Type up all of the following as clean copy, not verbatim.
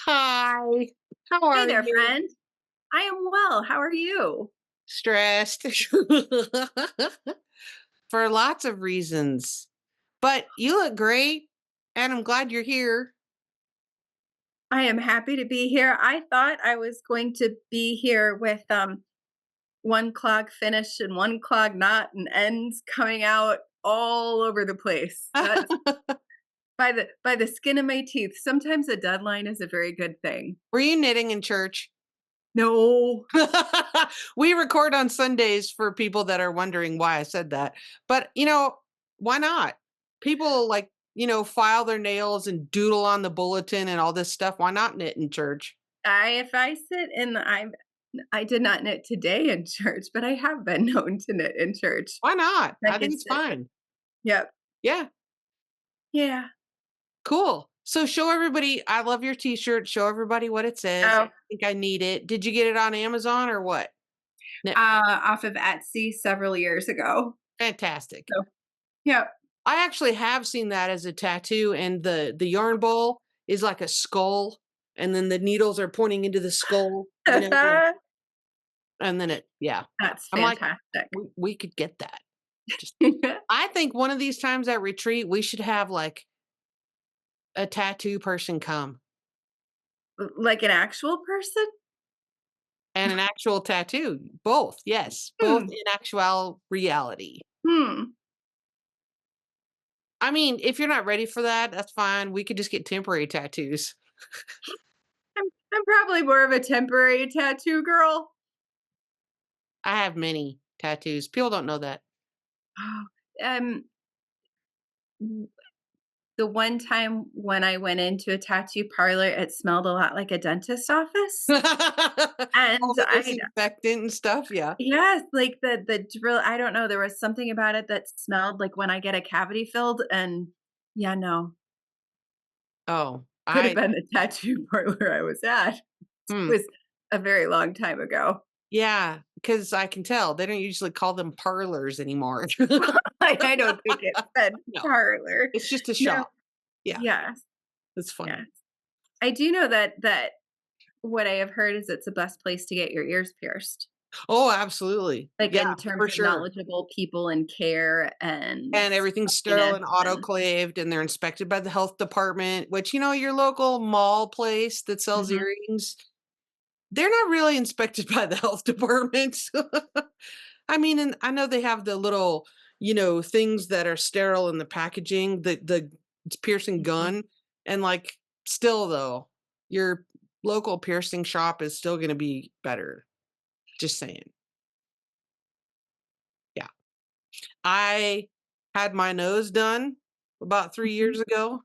Hi. How Hey are there, you? friend. I am well. How are you? Stressed. For lots of reasons. But you look great, and I'm glad you're here. I am happy to be here. I thought I was going to be here with one clog finished and one clog not, and ends coming out all over the place. That's by the skin of my teeth. Sometimes a deadline is a very good thing. Were you knitting in church? No. We record on Sundays for people that are wondering why I said that. But, why not? People file their nails and doodle on the bulletin and all this stuff. Why not knit in church? If I sit in the I did not knit today in church, but I have been known to knit in church. Why not? I I can think it's sit. fine. Yep. Yeah. Yeah. Cool. So show everybody I love your t-shirt. Show everybody what it says. I Oh, think I need it. Did you get it on Amazon or what? off of Etsy several years ago. Fantastic. So, yep. I actually have seen that as a tattoo, and the yarn ball is like a skull, and then the needles are pointing into the skull, and then yeah. That's I'm like, fantastic. we could get that. Just I think one of these times at retreat, we should have like a tattoo person come Like an actual person? and an actual tattoo. Both, yes, both Hmm, in actual reality. hmm. I mean, if you're not ready for that, that's fine. We could just get temporary tattoos. I'm probably more of a temporary tattoo girl. I have many tattoos. People don't know that. Oh, um, the one time when I went into a tattoo parlor, it smelled a lot like a dentist office, All and the disinfectant and stuff, yeah. yes, like the drill. I don't know. There was something about it that smelled like when I get a cavity filled, and yeah, no, Oh, could have been the tattoo parlor I was at. hmm, Was a very long time ago. yeah, because I can tell they don't usually call them parlors anymore. I don't think it said No, parlor. it's just a No. shop. Yeah, Yes, it's yes. funny. I do know that what I have heard is it's the best place to get your ears pierced, Oh, absolutely. like, Yeah, in terms for of sure. knowledgeable people and care and And everything's sterile fluffiness and and autoclaved, and they're inspected by the health department, which, your local mall place that sells mhm, earrings, they're not really inspected by the health department. I mean, and I know they have the little, things that are sterile in the packaging, the piercing mhm. gun, and, like, still though, your local piercing shop is still gonna be better. Just saying. Yeah. I had my nose done about 3 Mhm. years ago.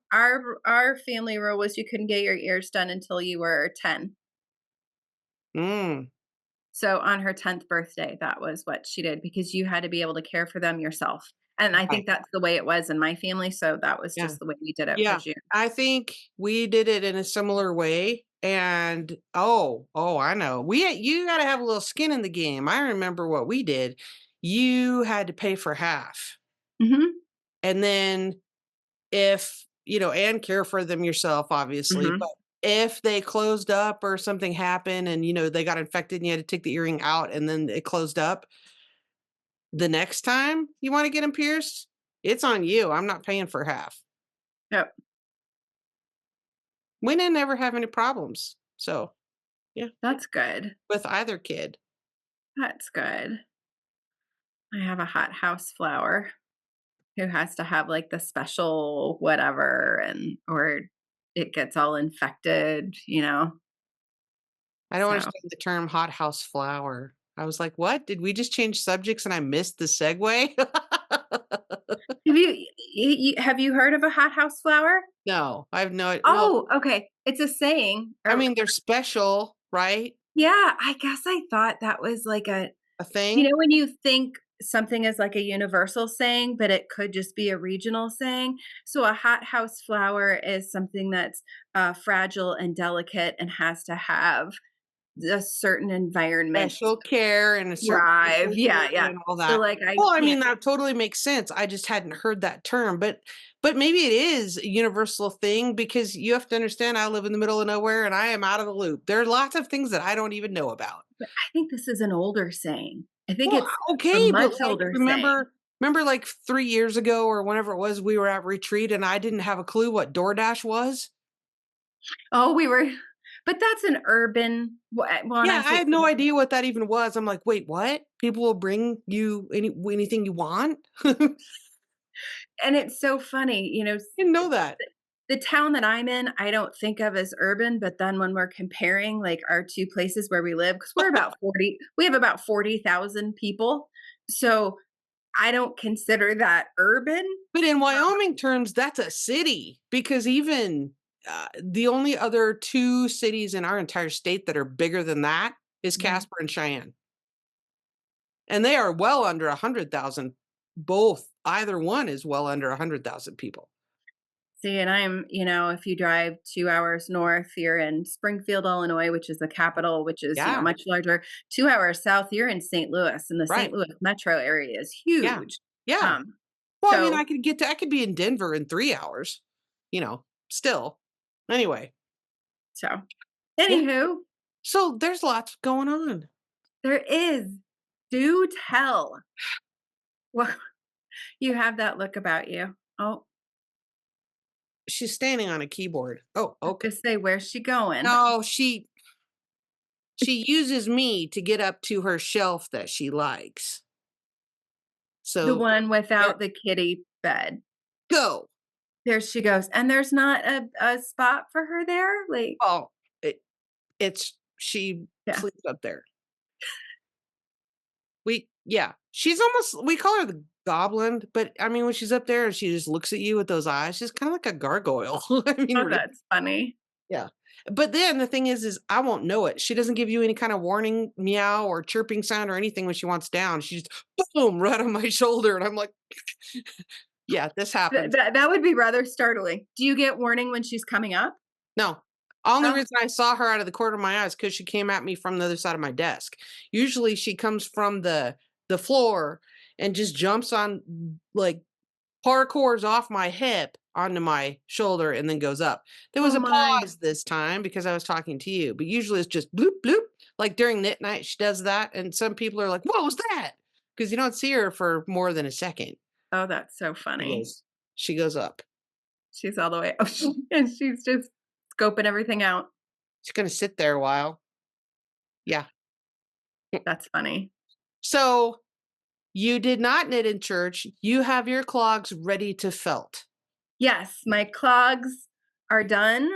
Our family rule was you couldn't get your ears done until you were 10. Mm, So on her 10th birthday, that was what she did because you had to be able to care for them yourself. And I right. think that's the way it was in my family, so that was Yeah. just the way we did it for Yeah. June. I think we did it in a similar way, and I know. You gotta have a little skin in the game. I remember what we did. You had to pay for half, Mhm, and then if and care for them yourself, obviously, but mhm. if they closed up or something happened and, they got infected and you had to take the earring out and then it closed up, the next time you wanna get them pierced, it's on you. I'm not paying for half. Yep, We didn't ever have any problems. So, yeah, that's good. with either kid. That's good. I have a hot house flower who has to have, like, the special whatever and or it gets all infected. I don't So, understand the term hothouse flower. I was like, "What? Did we just change subjects and I missed the segue?" have you heard of a hot house flower? No, I have no well, Oh, okay. It's a saying, I or mean, they're special, right? yeah, I guess I thought that was like a A thing? when you think something is like a universal saying, but it could just be a regional saying. So a hothouse flower is something that's, fragile and delicate and has to have a certain environment Special care and a certain thrive. Yeah, temperature yeah. and all So, that. like, I Well, I can't mean, that totally makes sense. I just hadn't heard that term, but maybe it is a universal thing because you have to understand I live in the middle of nowhere and I am out of the loop. There are lots of things that I don't even know about. but I think this is an older saying. I think Well, it's a okay, but much like older saying. remember like 3 years ago or whenever it was we were at retreat and I didn't have a clue what DoorDash was? Oh, we were but that's an urban well, and I Yeah, I say had no idea what that even was. I'm like, "Wait, what? People will bring you anything you want?" and it's so funny, Didn't know that. the town that I'm in, I don't think of as urban, but then when we're comparing, like, our 2 places where we live, because we have about 40,000 people, so I don't consider that urban. But in Wyoming terms, that's a city because even, the only other 2 cities in our entire state that are bigger than that is Mhm. Casper and Cheyenne, and they are well under 100,000 both. Either one is well under 100,000 people. See, and if you drive 2 hours north, you're in Springfield, Illinois, which is the capital, which is, Yeah, much larger. 2 hours south, you're in St. Louis, and the St. right. Louis metro area is Yeah, huge. yeah. Um, Well, I mean, so I could be in Denver in 3 hours, still. Anyway, so yeah. anywho, So there's lots going on. there is. Do tell. Well, you have that look about you. Oh, She's standing on a keyboard. Oh, I was okay. gonna say, where's she going? No, she uses me to get up to her shelf that she likes. The So, one there without the kitty bed. go. There she goes, and there's not a spot for her there? Like Oh, it it's she yeah. sleeps up there. Yeah, she's almost we call her the goblin, but I mean, when she's up there and she just looks at you with those eyes, she's kinda like a gargoyle. I mean, Oh, really. that's funny. Yeah. But then the thing is I won't know it. She doesn't give you any kind of warning, meow, or chirping sound or anything when she wants down. She's boom, right on my shoulder, and I'm like, "Yeah, this Th happens." that that would be rather startling. Do you get warning when she's coming up? No. Only Oh, reason I saw her out of the corner of my eye is because she came at me from the other side of my desk. Usually, she comes from the floor and just jumps on, like, parkours off my hip onto my shoulder and then goes up. There was oh a my. pause this time because I was talking to you, but usually it's just bloop, bloop. Like during knit night, she does that. And some people are like, what was that? Because you don't see her for more than a second. Oh, that's so She funny. goes, she goes up. She's all the way oh, and she's just scoping everything out. She's going to sit there a while. Yeah. That's funny. So you did not knit in church. You have your clogs ready to felt. Yes, my clogs are done.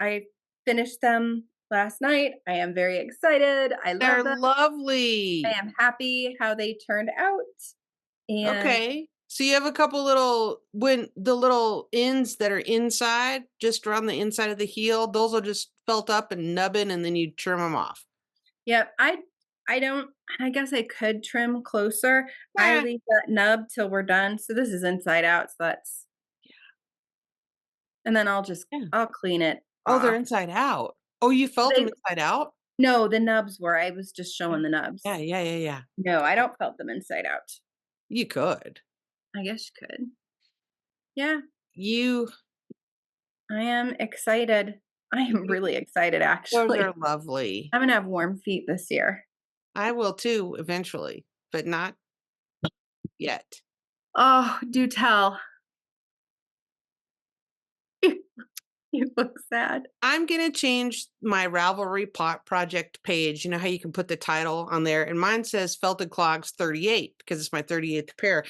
I finished them last night. I am very excited. I love They're them. I lovely. am happy how they turned out, and Okay. So you have a couple little when the little ends that are inside, just around the inside of the heel, those will just felt up and nubbin and then you trim them off. yep, I don't I guess I could trim closer. I Yeah. leave that nub till we're done. So this is inside out, so that's and then Yeah. I'll clean it Oh, they're off. inside out. Oh, you felt them They inside out? no, the nubs were. I was just Yeah. showing the Yeah, nubs. yeah, yeah, yeah. No, I don't felt them inside out. You could. I guess you could. Yeah, You I am excited. I am you really excited, those are actually. lovely. I'm gonna have warm feet this year. I will too eventually, but not yet. Oh, do tell. You look sad. I'm gonna change my Ravelry pot project page. You know how you can put the title on there, and mine says Felted Clogs 38 because it's my 38th pair.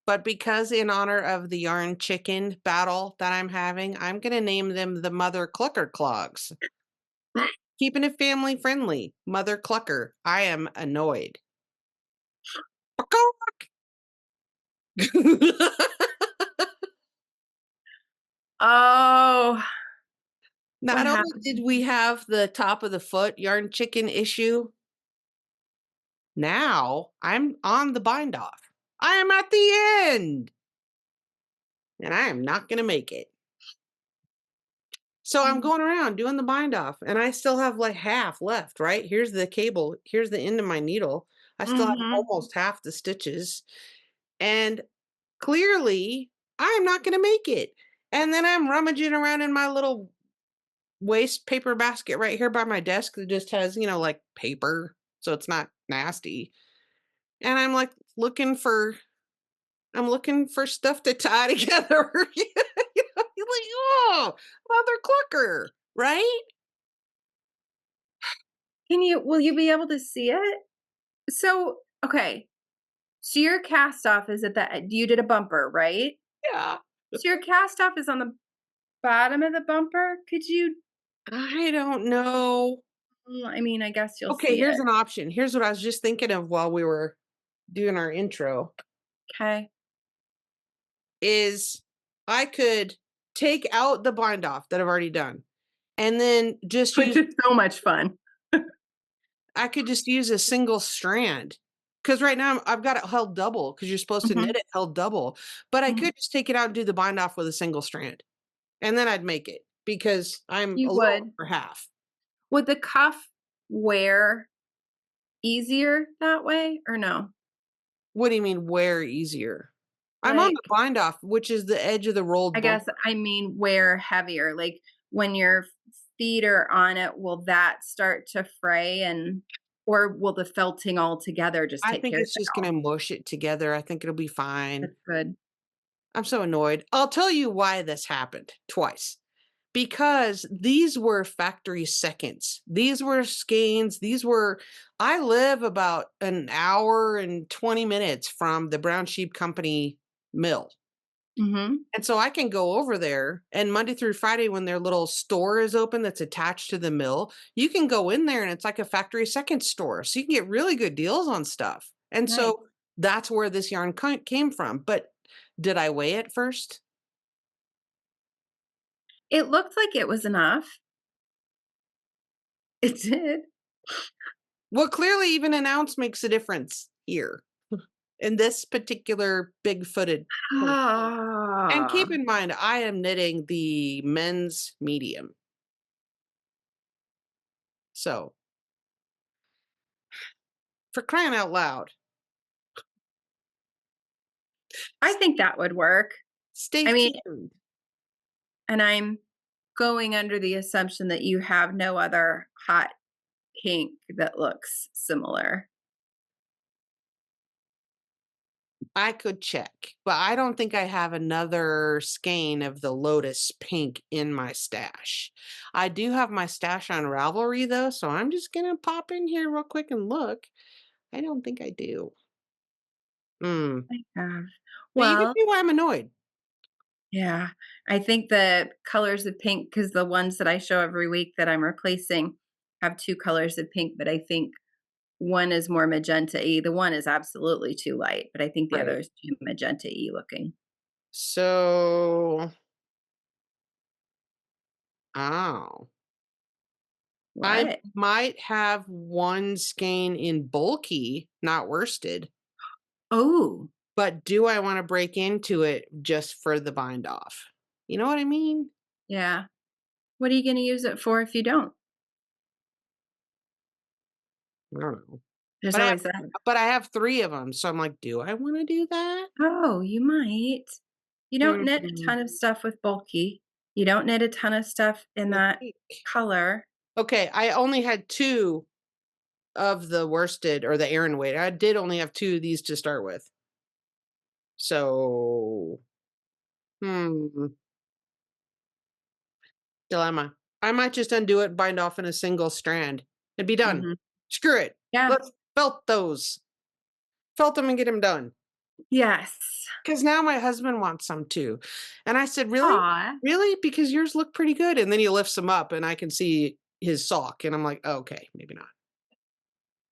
But because in honor of the yarn chicken battle that I'm having, I'm gonna name them the Mother Clucker Clogs. Keeping it family friendly. Mother Clucker. I am annoyed. Oh, Not what only did happened? we have the top of the foot yarn chicken issue, now I'm on the bind off. I am at the end and I am not going to make it. So I'm Mhm. going around doing the bind off and I still have like half left, right? Here's the cable, here's the end of my needle. I still have Mhm. almost half the stitches. And clearly, I'm not going to make it. And then I'm rummaging around in my little waste paper basket right here by my desk that just has, like paper, so it's not nasty. And I'm like I'm looking for stuff to tie together. You're like, oh, mother clucker, right? Will you be able to see it? So, okay. So your cast off is at the you did a bumper, right? Yeah. So your cast off is on the bottom of the bumper? Could you I don't know. I mean, I guess you'll Okay, see here's it. an option. Here's what I was just thinking of while we were doing our intro Okay. is I could take out the bind off that I've already done and then just Which use is so much fun. I could just use a single strand. Because right now I've got it held double because you're supposed to knit Mhm. it held double. But I Mhm. could just take it out and do the bind off with a single strand. And then I'd make it because I'm You a little would. over half. Would the cuff wear easier that way or no? What do you mean wear easier? I'm on the Like, bind off, which is the edge of the I rolled bump. guess I mean wear heavier. Like when your feet are on it, will that start to fray or will the felting all together just I take think care of it's it just all? gonna mush it together. I think it'll be fine. That's good. I'm so annoyed. I'll tell you why this happened twice. Because these were factory seconds. These were skeins. I live about an hour and 20 minutes from the Brown Sheep Company mill. Mhm. And so I can go over there and Monday through Friday when their little store is open that's attached to the mill, you can go in there and it's like a factory second store. So you can get really good deals on stuff. And Nice. so that's where this yarn came from. But did I weigh it first? It looked like it was enough. It did. Well, clearly even an ounce makes a difference here in this particular big-footed point. And Ah. keep in mind, I am knitting the men's medium. So, for crying out loud, I s- think that would work. stay I mean, tuned. and I'm going under the assumption that you have no other hot pink that looks similar. I could check, but I don't think I have another skein of the Lotus pink in my stash. I do have my stash on Ravelry though, so I'm just gonna pop in here real quick and look. I don't think I do. Mm. I have. But you can Well, see why I'm annoyed. yeah. I think the colors of pink, because the ones that I show every week that I'm replacing have 2 colors of pink, but I think one is more magenta-y. The one is absolutely too light, but I think the other Right. is too magenta-y looking. So, oh, I What? might have one skein in bulky, not worsted, Oh, but do I want to break into it just for the bind off? You know what I mean? yeah. What are you gonna use it for if you don't? I don't know. There's But I have always that. but I have 3 of them, so I'm like, do I want to do that? Oh, you might. You don't knit a Hmm. ton of stuff with bulky. You don't knit a ton of stuff in With that pink. color. Okay, I only had 2 of the worsted or the Aran weight. I did only have 2 of these to start with. So, hmm. Dilemma. I might just undo it, bind off in a single strand, and be done. Mhm. Screw it. Yeah. Let's felt those. Felt them and get them done. Yes. Because now my husband wants some too. And I said, really? Aw. Really? Because yours look pretty good. And then he lifts them up and I can see his sock. And I'm like, oh, okay, maybe not.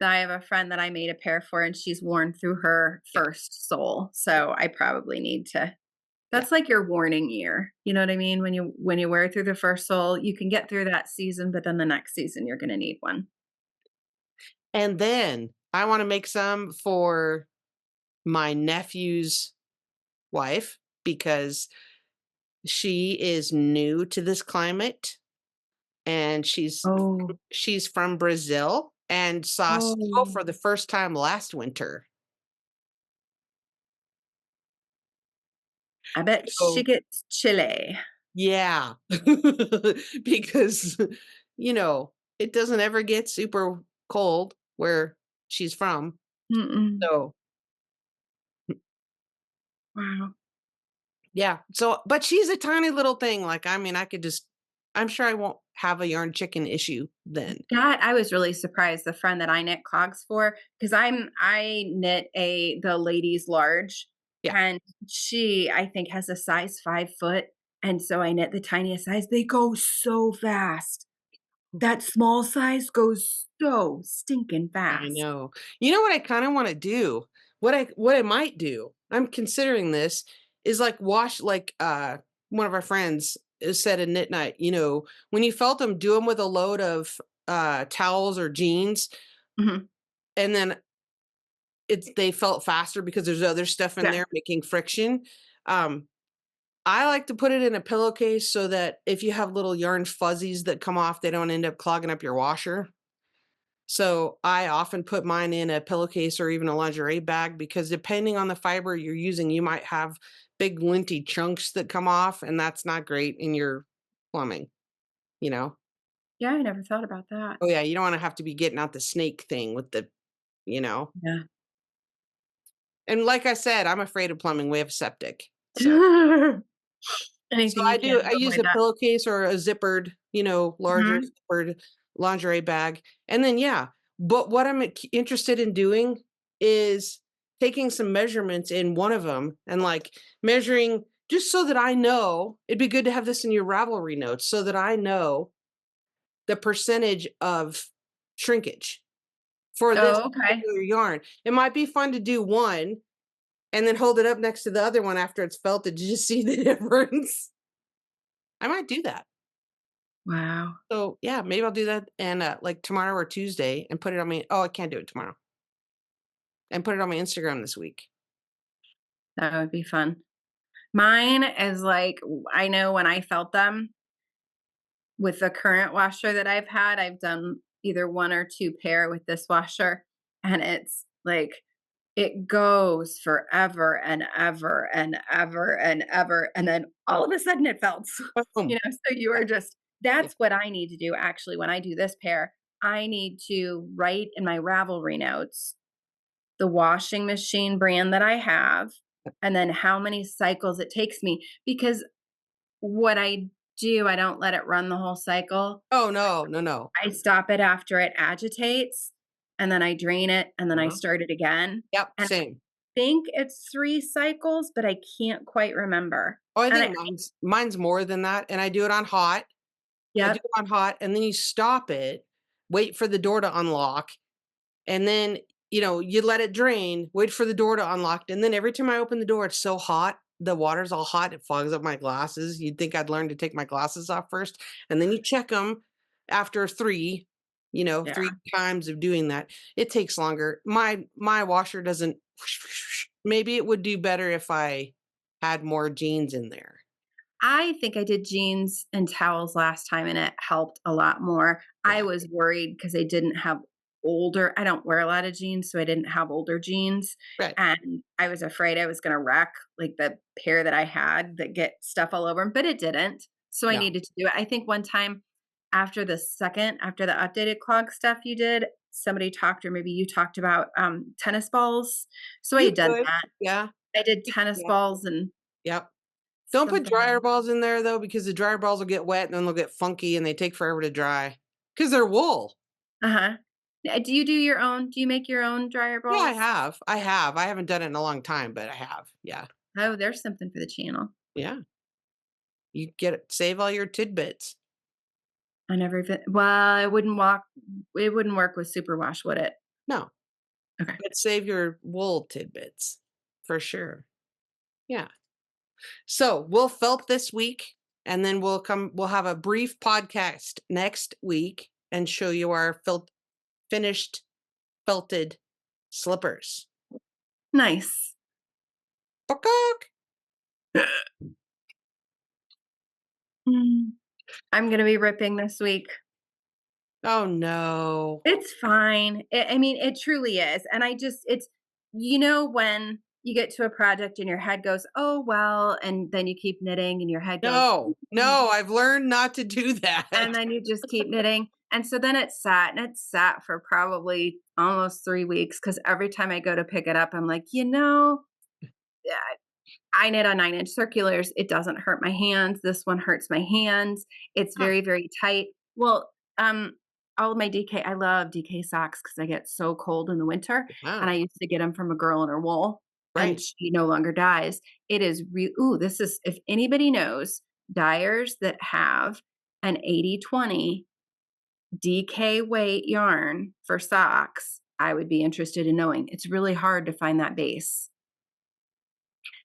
I have a friend that I made a pair for, and she's worn through her Yeah. first sole, Yeah. so I probably need to Yeah. that's like your warning year, you know what I mean? When you wear through the first sole, you can get through that season, but then the next season, you're gonna need one. And then I want to make some for my nephew's wife because she is new to this climate and Oh, she's from Brazil and saw snow oh, for the first time last winter. I bet she So, gets chilly. yeah, because, it doesn't ever get super cold where she's from. Mm-mm. So, Wow. yeah. So, but she's a tiny little thing. Like, I mean, I'm sure I won't have a yarn chicken issue then. That I was really surprised, the friend that I knit clogs for, because I knit the ladies large, Yeah. and she, I think, has a size 5 foot, and so I knit the tiniest size. They go so fast. That small size goes so stinking I fast. know. You know what I kinda wanna do? What I might do, I'm considering this, is, like, wash one of our friends, said in Knit Night, when you felt them, do them with a load of, towels or jeans, Mhm. and then they felt faster because there's other stuff in Yeah. there making friction. Um, I like to put it in a pillowcase so that if you have little yarn fuzzies that come off, they don't end up clogging up your washer. So I often put mine in a pillowcase or even a lingerie bag because depending on the fiber you're using, you might have big linty chunks that come off, and that's not great in your plumbing, you know? Yeah, I never thought about that. Oh yeah, you don't want to have to be getting out the snake thing with you know. Yeah. And like I said, I'm afraid of plumbing. We have septic. So So Anything you can I to use avoid a that. pillowcase or a zippered, larger Mhm. zippered lingerie bag, and then yeah, but what I'm interested in doing is taking some measurements in one of them and, like, measuring just so that I know it'd be good to have this in your Ravelry notes so that I know the percentage of shrinkage for this Oh, okay. particular yarn. It might be fun to do one and then hold it up next to the other one after it's felted to just see the difference. I might do that. Wow. So, yeah, maybe I'll do that and, like, tomorrow or Tuesday and put it on my oh, I can't do it tomorrow. And put it on my Instagram this week. That would be fun. Mine is like, I know when I felt them with the current washer that I've had, I've done either 1 or 2 pair with this washer, and it's like it goes forever and ever and ever and ever, and then all of a sudden it felts. Boom. So you Yeah, are just yeah. that's what I need to do actually when I do this pair. I need to write in my Ravelry notes the washing machine brand that I have, and then how many cycles it takes me, because what I do, I don't let it run the whole cycle. Oh, no, no, no. I stop it after it agitates, and then I drain it, and then I Uh-huh. start it again, Yep, and I same. think it's 3 cycles, but I can't quite remember. Oh, I And think mine's more than that, and I do it on hot. I do yep, it on hot, and then you stop it, wait for the door to unlock, and then, you let it drain, wait for the door to unlock, and then every time I open the door, it's so hot, the water's all hot, it fogs up my glasses. You'd think I'd learn to take my glasses off first, and then you check them after 3, yeah. 3 times of doing that. It takes longer. My washer doesn't maybe it would do better if I had more jeans in there. I think I did jeans and towels last time, and it helped a lot more. I Yeah, was worried because I didn't have I don't wear a lot of jeans, so I didn't have older jeans, right. and I was afraid I was gonna wreck, like, the pair that I had that get stuff all over 'em, but it didn't, so I No. needed to do it. I think one time after the updated clog stuff you did, somebody talked or maybe you talked about, tennis balls, so I You had done could. that. Yeah. I did tennis Yeah. balls and Yep. Don't put something dryer else. balls in there though, because the dryer balls will get wet and then they'll get funky and they take forever to dry. Because 'Cause they're wool. Uh-huh. Do you make your own dryer Yeah, I balls? have. I have. I haven't done it in a long time, but I have. Yeah. Oh, there's something for the channel. Yeah. You get it save all your tidbits. I never even it wouldn't work with superwash, would it? No, Okay. but save your wool tidbits for sure. Yeah. So, we'll felt this week and then we'll have a brief podcast next week and show you our finished felted slippers. Nice. Pawk. Mm. I'm gonna be ripping this week. Oh, no. It's fine. I mean, it truly is, and I just it's when you get to a project and your head goes, "Oh, well," and then you keep knitting and your head goes, No, "Mm," no, I've learned not to do and that. then you just keep knitting, and so then it sat for probably almost 3 weeks because every time I go to pick it up, I'm like, yeah, I knit on 9-inch circulars. It doesn't hurt my hands. This one hurts my hands. It's Huh, very, very tight. Well, all of my DK, I love DK socks because I get so cold in the winter. And I wow, used to get them from a girl in her wool, and right. she no longer dyes. It is ooh, this is if anybody knows dyers that have an 80/20 DK weight yarn for socks, I would be interested in knowing. It's really hard to find that base.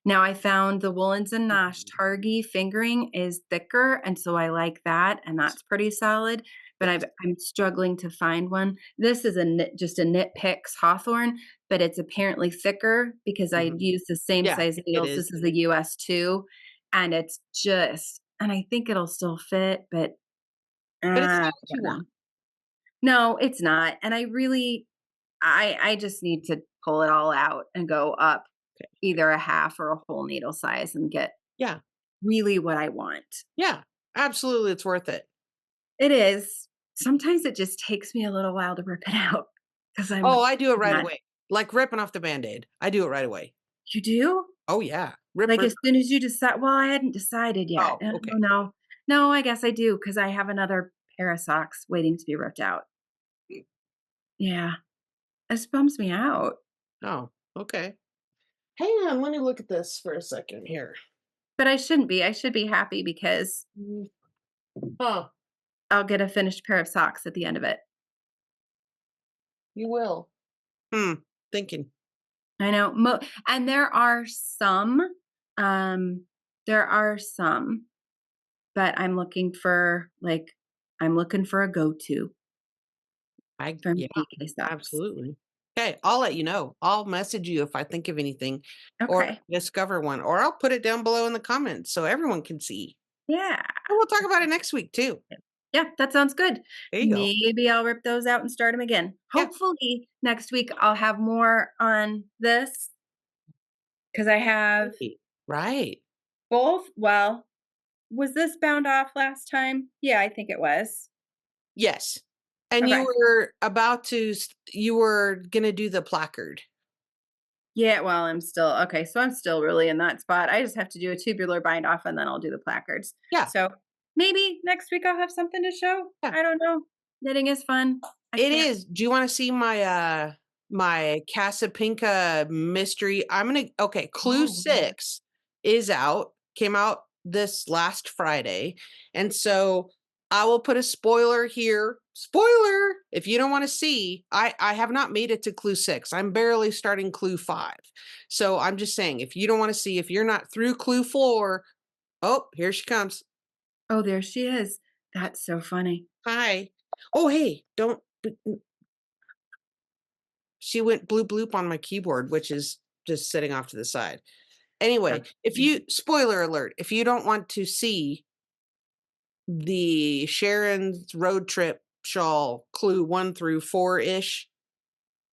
Now I found the Woolens and Nash Mhm. Targhee fingering is thicker, and so I like that, and that's pretty solid, but Yes. I'm struggling to find one. This is a knit just a Knit Picks Hawthorne, but it's apparently thicker because I Mhm. use the same Yeah, size it needles. is. This is a US 2, and it's just and I think it'll still fit, but, But it's I not what you don't want. know. No, it's not, and I really I just need to pull it all out and go up Okay. either a half or a whole needle size and get Yeah, really what I want. yeah, absolutely, it's worth it. It is. Sometimes it just takes me a little while to rip it out because Oh, I'm I do it right not. away, like ripping off the Band-Aid. I do it right away. You do? Oh, yeah. Rip, Like, rip. as soon as you decide well, I hadn't decided yet. Oh, Oh, okay. no. No, I guess I do because I have another pair of socks waiting to be ripped out. Mm. Yeah. This bums me out, Oh, okay. Hang on, let me look at this for a second here. but I shouldn't be. I should be happy because Mm, huh, I'll get a finished pair of socks at the end of it. you will. Hmm, thinking. I know, and um, there are some, but I'm looking for a go-to for my Yeah, DK socks. absolutely. Okay, I'll let you know. I'll message you if I think of anything or Okay. discover one, or I'll put it down below in the comments so everyone can see. Yeah. And we'll talk about it next week too. Yeah, that sounds good. There you go. Maybe I'll rip those out and start them again. Yeah. Hopefully, next week I'll have more on this because I have Right. Right. both well, was this bound off last time? Yeah, I think it was. Yes. And you Okay. were about to you were gonna do the placard. Yeah, well, I'm still okay, so I'm still really in that spot. I just have to do a tubular bind off and then I'll do the placards. Yeah. So maybe next week I'll have something to show. Yeah. I don't know. Knitting is fun. I It can't. is. Do you wanna see my, my Casapinka mystery? I'm gonna okay, Clue Oh, yeah. 6 is out, came out this last Friday, and so I will put a spoiler here. Spoiler! If you don't wanna see, I have not made it to Clue 6. I'm barely starting Clue 5. So I'm just saying, if you don't wanna see, if you're not through Clue 4, oh, here she comes. Oh, there she is. That's so funny. Hi. Oh, hey, don't she went bloop bloop on my keyboard, which is just sitting off to the side. Anyway, That's if funny. you spoiler alert, if you don't want to see the Sharon's road trip shawl clue 1 through 4-ish,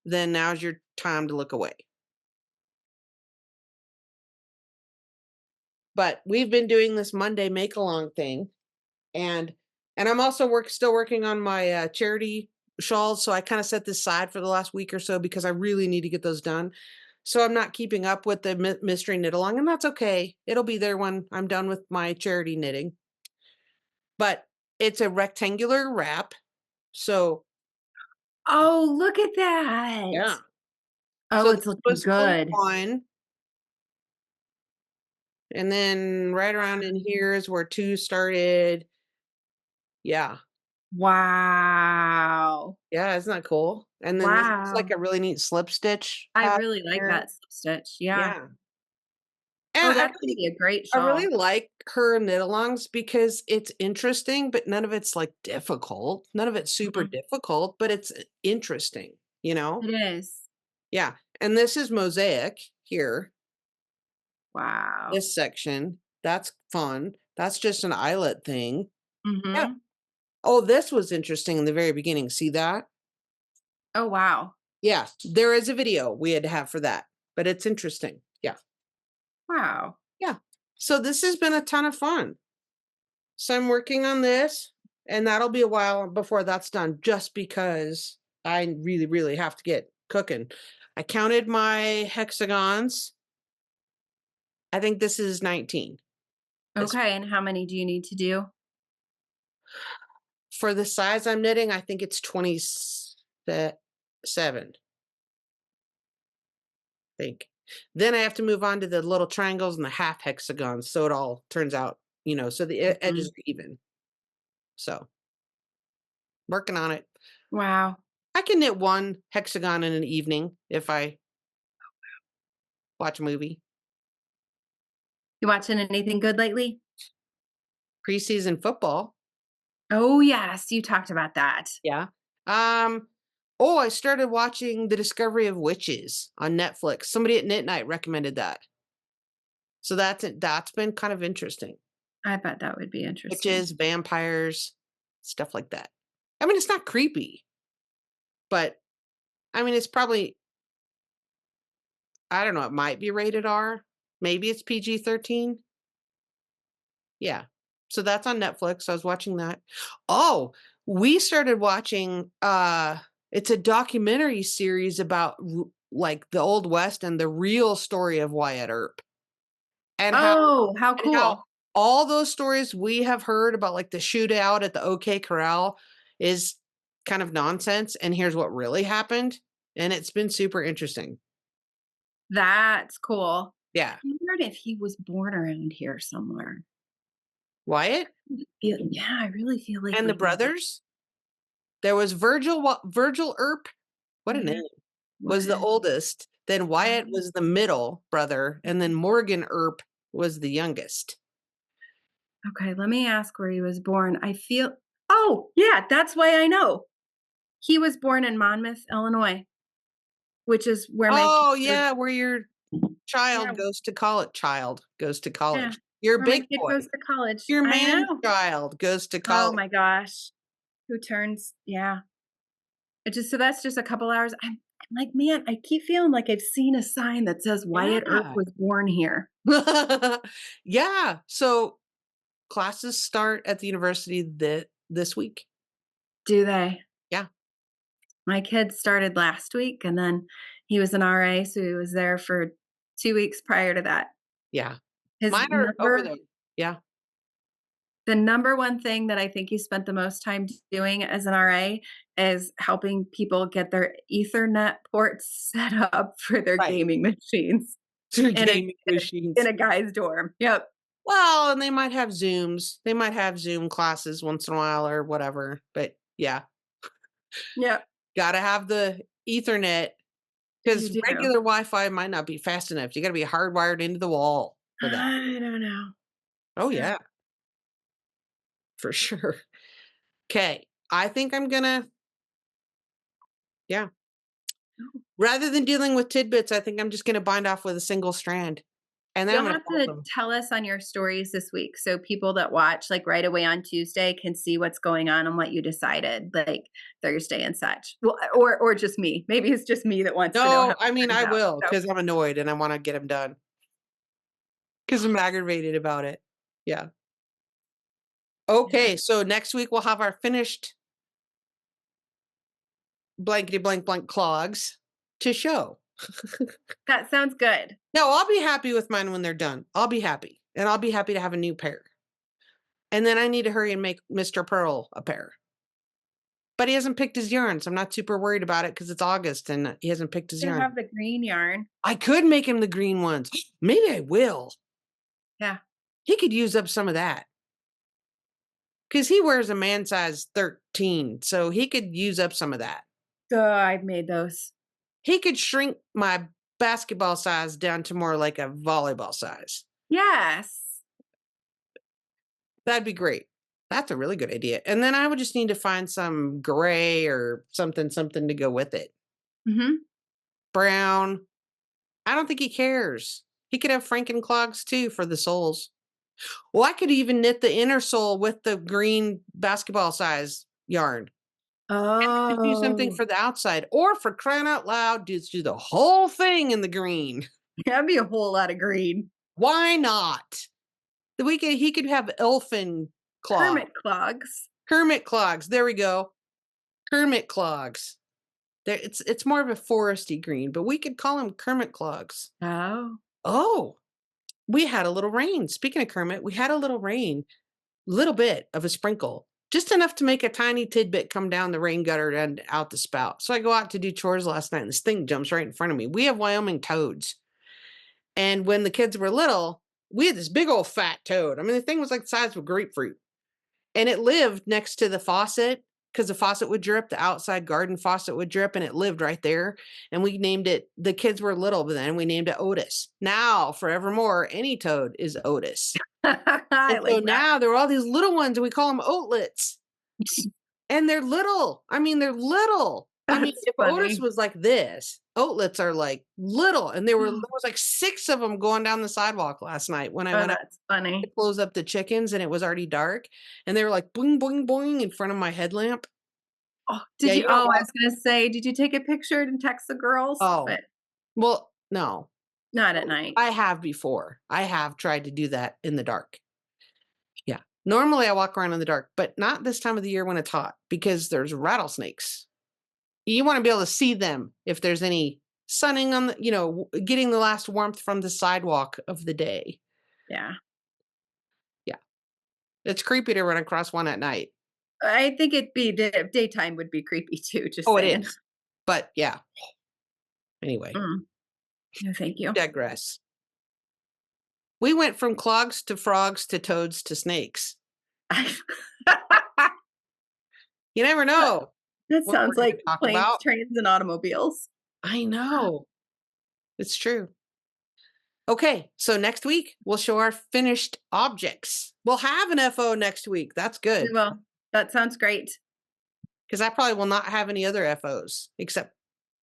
then now's your time to look away. But we've been doing this Monday make along thing, and I'm also still working on my charity shawls, so I kind of set this aside for the last week or so because I really need to get those done. So I'm not keeping up with the mystery knit along, and that's okay. It'll be there when I'm done with my charity knitting. But it's a rectangular wrap, so Oh, look at that. yeah. Oh, So it's this looking was clue good. 1, and then right around in here is where 2 started. Yeah. Wow. Yeah, isn't that cool? And then this is like Wow. a really neat slip stitch I pattern really like here. that slip stitch. Yeah. Yeah. And Oh, that's gonna be a great I really shawl. like her knit-alongs because it's interesting, but none of it's, like, difficult. None of it's super Mhm. difficult, but it's interesting, you know? It is. Yeah, and this is mosaic here, Wow. this section. That's fun. That's just an eyelet thing. Yeah. Mhm. Oh, this was interesting in the very beginning. See that? Oh, wow. Yeah, there is a video we had to have for that, but it's interesting. Yeah. Wow. Yeah. So this has been a ton of fun. So I'm working on this, and that'll be a while before that's done just because I really, really have to get cooking. I counted my hexagons. I think this is 19. It's Okay, and how many do you need to do? for the size I'm knitting, I think it's 27, I think. Then I have to move on to the little triangles and the half hexagons, so it all turns out, so the edges Mhm. are even. So, working on it. Wow. I can knit one hexagon in an evening if I watch a movie. You watching anything good lately? Preseason football. Oh, yes, you talked about that. Yeah. Um, oh, I started watching The Discovery of Witches on Netflix. Somebody at Knit Night recommended that. So that's been kind of interesting. I bet that would be interesting. Witches, vampires, stuff like that. I mean, it's not creepy, but I mean, it's probably, I don't know, it might be rated R. Maybe it's PG-13. Yeah. So that's on Netflix. I was watching that. Oh, we started watching it's a documentary series about like the Old West and the real story of Wyatt Earp and Oh, how how cool. all those stories we have heard about like the shootout at the OK Corral is kind of nonsense and here's what really happened and it's been super interesting. That's cool. Yeah. I wondered if he was born around here somewhere. Wyatt Yeah, I really feel and the like maybe brothers. There was Virgil Earp. What a name. where Was the was oldest, then Wyatt was the middle brother, and then Morgan Earp was the youngest. okay, let me ask where he was born. I feel Oh, yeah, that's why I know. He was born in Monmouth, Illinois, which is where my kids Oh, are. yeah, where your Yeah, child goes to yeah, college. Your where my big kid boy, goes to college. your I man know. child goes to Oh college. my gosh. Who turns yeah. It just so that's just a couple hours. I'm like, "Man, I keep feeling like I've seen a sign that says Wyatt Earp Yeah. was born here." Yeah, so classes start at the university this week. Do they? Yeah, My kid started last week, and then he was an RA, so he was there for 2 weeks prior to that. yeah. His Mine are over number there. Yeah, the number one thing that I think he spent the most time doing as an RA is helping people get their Ethernet ports set up for their right. gaming machines Through in a gaming in machines. a guy's dorm. Yep. Well, and they might have Zooms. They might have Zoom classes once in a while or whatever. But yeah, Yep. gotta have the Ethernet You because do. regular Wi-Fi might not be fast enough. You gotta be hardwired into the wall for that. I don't know. Oh Yeah. yeah, for sure. Okay. I think I'm gonna, yeah. Rather than dealing with tidbits, I think I'm just gonna bind off with a single strand. And then I'm You'll gonna have fold to them. tell us on your stories this week so people that watch, like, right away on Tuesday can see what's going on and what you decided, like, Thursday and such. Well, or just me. Maybe it's just me that wants to know how No, it I mean turns I out. will So, because I'm annoyed and I want to get them done. Because I'm aggravated about it. Yeah. yeah. Okay, so next week we'll have our finished blankety blank blank clogs to show. That sounds good. No, I'll be happy with mine when they're done. I'll be happy. And I'll be happy to have a new pair. And then I need to hurry and make Mr. Purl a pair. But he hasn't picked his yarn, so I'm not super worried about it because it's August and he hasn't picked his You yarn. have the green yarn. I could make him the green ones. Maybe I will. Yeah. He could use up some of that. Because he wears a man size 13, so he could use up some of that. I've made those. He could shrink my basketball size down to more like a volleyball size. Yes. That'd be great. That's a really good idea. And then I would just need to find some gray or something to go with it. Mhm. Brown. I don't think he cares. He could have Franken clogs too for the soles. Well, I could even knit the inner sole with the green basketball size yarn. Just do something Oh, for the outside, or for crying out loud, just do the whole thing in the green. that'd be a whole lot of green. Why not? He could have elfin clog, Hermit clogs. hermit clogs. There we go. Hermit clogs. It's more of a foresty green, but we could call them Kermit clogs. Oh. Oh, we had a little rain. Speaking of Kermit, we had a little rain, little bit of a sprinkle, just enough to make a tiny tidbit come down the rain gutter and out the spout. So I go out to do chores last night and this thing jumps right in front of me. We have Wyoming toads. And when the kids were little, we had this big old fat toad. I mean, the thing was like the size of a grapefruit. And it lived next to the faucet because the faucet would drip, the outside garden faucet would drip, and it lived right there. And we named it, the kids were little, but then we named it Otis. Now, forevermore, any toad is Otis. I And so like that. now there are all these little ones, and we call them oatlets. And they're little. I mean, they're little. I mean, That's if Otis funny. was like this, oatlets are like little. And there was like 6 of them going down the sidewalk last night when I Oh, went out that's to funny. close up the chickens and it was already dark. And they were like boing, boing, boing in front of my headlamp. Oh, Yeah, did you you don't oh, I walk. was gonna say, did you take a picture and text the girls? Oh, But well, no. not at night. I have before. I have tried to do that in the dark. Yeah. Normally I walk around in the dark, but not this time of the year when it's hot because there's rattlesnakes. You want to be able to see them if there's any sunning on the, getting the last warmth from the sidewalk of the day. Yeah. Yeah. It's creepy to run across one at night. I think it'd be daytime would be creepy too, just Oh, it saying. is. But yeah. Anyway, Mm. No, thank we you. digress. We went from clogs to frogs to toads to snakes. You never know That what we're sounds going to like talk planes, about. trains, and automobiles. I know. It's true. Okay, so next week we'll show our finished objects. We'll have an FO next week. That's We good will. That sounds great. because I probably will not have any other FOs except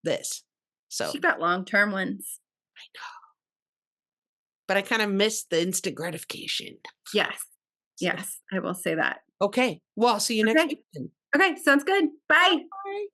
this. She So, got long-term ones. but I kind of miss the instant gratification. Yes. So, Yes, I will say that. okay, well, I'll see you next Okay. week then. Okay, sounds good. Bye. Bye.